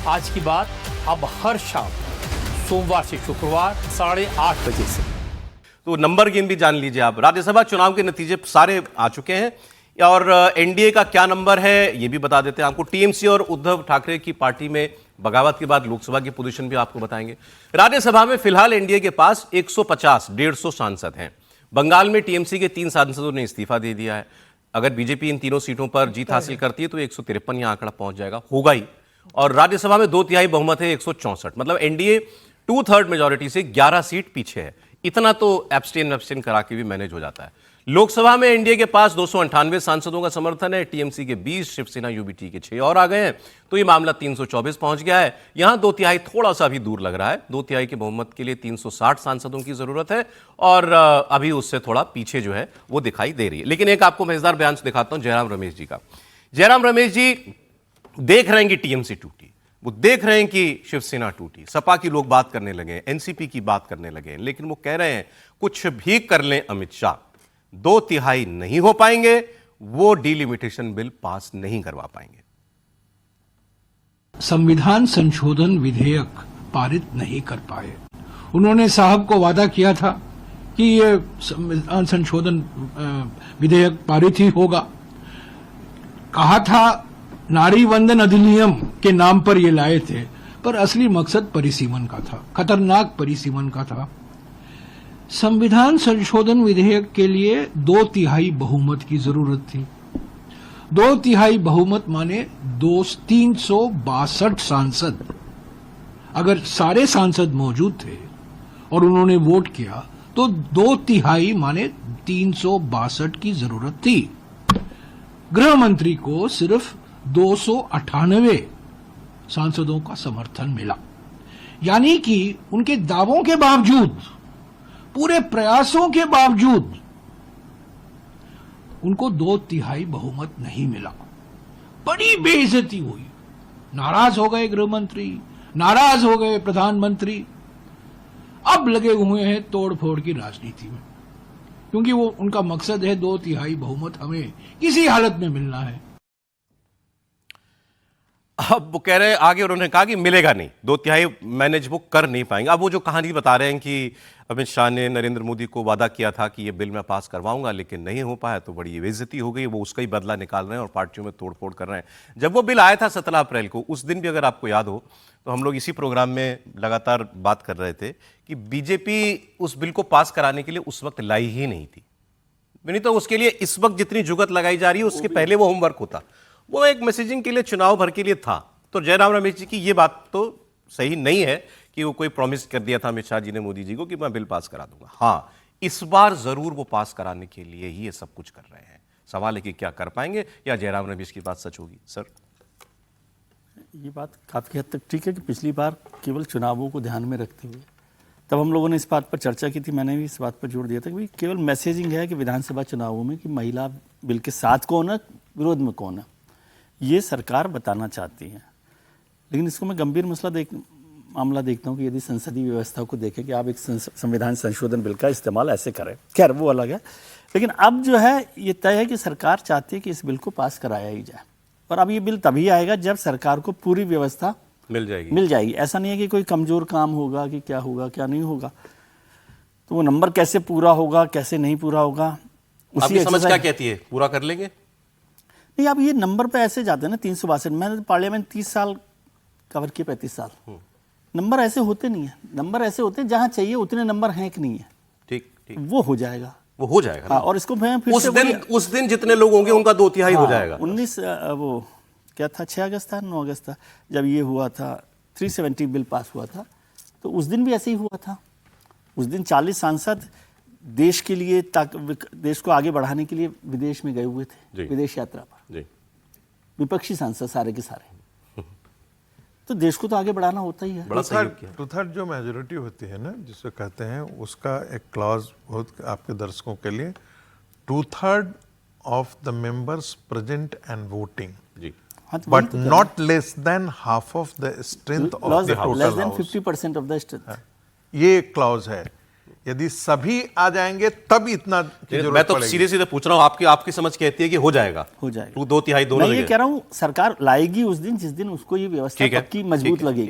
आज की बात अब हर शाम सोमवार से शुक्रवार 8:30 बजे से। तो नंबर गेम भी जान लीजिए आप। राज्यसभा चुनाव के नतीजे सारे आ चुके हैं और एनडीए का क्या नंबर है ये भी बता देते हैं आपको। टीएमसी और उद्धव ठाकरे की पार्टी में बगावत के बाद लोकसभा की पोजीशन भी आपको बताएंगे। राज्यसभा में फिलहाल एनडीए के पास 150 सांसद हैं। बंगाल में टीएमसी के 3 सांसदों ने इस्तीफा दे दिया है। अगर बीजेपी इन तीनों सीटों पर जीत हासिल करती है तो 153 यह आंकड़ा पहुंच जाएगा, होगा ही। और राज्यसभा में 2/3 बहुमत है, 164। मतलब एनडीए 2/3 मेजॉरिटी से 11 सीट पीछे है। इतना तो एब्सटेन करा के भी मैनेज हो जाता है। लोकसभा में एनडीए के पास 298 सांसदों का समर्थन है। टीएमसी के 20, शिवसेना यूबीटी के 6 और आ गए हैं, तो ये मामला 324 पहुंच गया है। यहां 2/3 थोड़ा सा भी दूर लग रहा है। 2/3 के बहुमत के लिए 360 सांसदों की जरूरत है और अभी उससे थोड़ा पीछे जो है वो दिखाई दे रही है। लेकिन एक आपको मजेदार बयान दिखाता हूं जयराम रमेश जी का। जयराम रमेश जी देख रहे हैं कि टीएमसी टूटी, वो देख रहे हैं कि शिवसेना टूटी, सपा की लोग बात करने लगे, एनसीपी की बात करने लगे, लेकिन वो कह रहे हैं कुछ भी कर लें अमित शाह, 2/3 नहीं हो पाएंगे, वो डिलिमिटेशन बिल पास नहीं करवा पाएंगे। संविधान संशोधन विधेयक पारित नहीं कर पाए। उन्होंने साहब को वादा किया था कि ये संविधान संशोधन विधेयक पारित ही होगा। कहा था नारी वंदन अधिनियम के नाम पर ये लाए थे, पर असली मकसद परिसीमन का था, खतरनाक परिसीमन का था। संविधान संशोधन विधेयक के लिए 2/3 बहुमत की जरूरत थी। 2/3 बहुमत माने 362 सांसद। अगर सारे सांसद मौजूद थे और उन्होंने वोट किया तो 2/3 माने 362 की जरूरत थी। गृह मंत्री को सिर्फ 298 सांसदों का समर्थन मिला, यानी कि उनके दावों के बावजूद, पूरे प्रयासों के बावजूद उनको 2/3 बहुमत नहीं मिला। बड़ी बेइज्जती हुई। नाराज हो गए गृह मंत्री, नाराज हो गए प्रधानमंत्री। अब लगे हुए हैं तोड़फोड़ की राजनीति में, क्योंकि वो उनका मकसद है 2/3 बहुमत हमें किसी हालत में मिलना है। अब वो कह रहे हैं आगे, उन्होंने कहा कि मिलेगा नहीं, 2/3 मैनेज वो कर नहीं पाएंगे। अब वो जो कहानी बता रहे हैं कि अमित शाह ने नरेंद्र मोदी को वादा किया था कि ये बिल मैं पास करवाऊंगा, लेकिन नहीं हो पाया, तो बड़ी बेइज्जती हो गई। वो उसका ही बदला निकाल रहे हैं और पार्टियों में तोड़फोड़ कर रहे हैं। जब वो बिल आया था 17 अप्रैल को, उस दिन भी अगर आपको याद हो तो हम लोग इसी प्रोग्राम में लगातार बात कर रहे थे कि बीजेपी उस बिल को पास कराने के लिए उस वक्त लाई ही नहीं थी। नहीं तो उसके लिए इस वक्त जितनी जुगत लगाई जा रही है उसके पहले वो होमवर्क होता, वो एक मैसेजिंग के लिए, चुनाव भर के लिए था। तो जयराम रमेश जी की ये बात तो सही नहीं है कि वो कोई प्रॉमिस कर दिया था अमित शाह जी ने मोदी जी को कि मैं बिल पास करा दूंगा। हाँ, इस बार जरूर वो पास कराने के लिए ही ये सब कुछ कर रहे हैं। सवाल है कि क्या कर पाएंगे या जयराम रमेश की बात सच होगी। सर, ये बात काफ़ी हद तक ठीक है कि पिछली बार केवल चुनावों को ध्यान में रखते हुए तब हम लोगों ने इस बात पर चर्चा की थी। मैंने भी इस बात पर जोर दिया था कि केवल मैसेजिंग है कि विधानसभा चुनावों में कि महिला बिल के साथ कौन है, विरोध में कौन है, ये सरकार बताना चाहती है। लेकिन इसको मैं गंभीर मामला देखता हूँ कि यदि संसदीय व्यवस्था को देखें कि आप एक संविधान संशोधन बिल का इस्तेमाल ऐसे करें, खैर वो अलग है। लेकिन अब जो है ये तय है कि सरकार चाहती है कि इस बिल को पास कराया ही जाए। और अब ये बिल तभी आएगा जब सरकार को पूरी व्यवस्था मिल जाएगी। ऐसा नहीं है कि कोई कमजोर काम होगा कि क्या होगा क्या नहीं होगा। तो वो नंबर कैसे पूरा होगा, कैसे नहीं पूरा होगा, उसी समझ क्या कहती है, पूरा कर लेंगे? नहीं, अब ये नंबर पे ऐसे जाते हैं ना, 362। मैंने पार्लियामेंट 30 साल कवर किए, 35 साल। नंबर ऐसे होते नहीं है। नंबर ऐसे होते हैं जहां चाहिए उतने नंबर हैं कि नहीं है। ठीक, वो हो जाएगा, वो हो जाएगा। हाँ, और इसको मैं फिर उस दिन जितने लोग होंगे उनका 2/3 हो जाएगा। 19 वो क्या था, 6 अगस्त था, 9 अगस्त था, जब ये हुआ था 370 बिल पास हुआ था, तो उस दिन भी ऐसे ही हुआ था। उस दिन 40 सांसद देश के लिए, देश को आगे बढ़ाने के लिए विदेश में गए हुए थे, विदेश यात्रा पर। विपक्षी सांसद सारे के सारे। तो देश को तो आगे बढ़ाना होता ही है। 2/3 जो मेजोरिटी होती है ना, जिसे कहते हैं, उसका एक क्लॉज बहुत आपके दर्शकों के लिए, 2/3 of the members present and voting, but not less than half of the strength of the total house, less than 50% of the strength. ये एक क्लॉज है। यदि सभी आ जाएंगे तब इतना की जरूरत मैं तो पड़ेगी। सीधे सीधे पूछ रहा हूं, आपकी समझ कहती है कि हो जाएगा, हो जाएगा। दो तिहाई दोनों मैं ये जगह। कह रहा हूँ सरकार लाएगी उस दिन जिस दिन उसको ये व्यवस्था ठीक है, पक्की मजबूत ठीक है, लगेगी।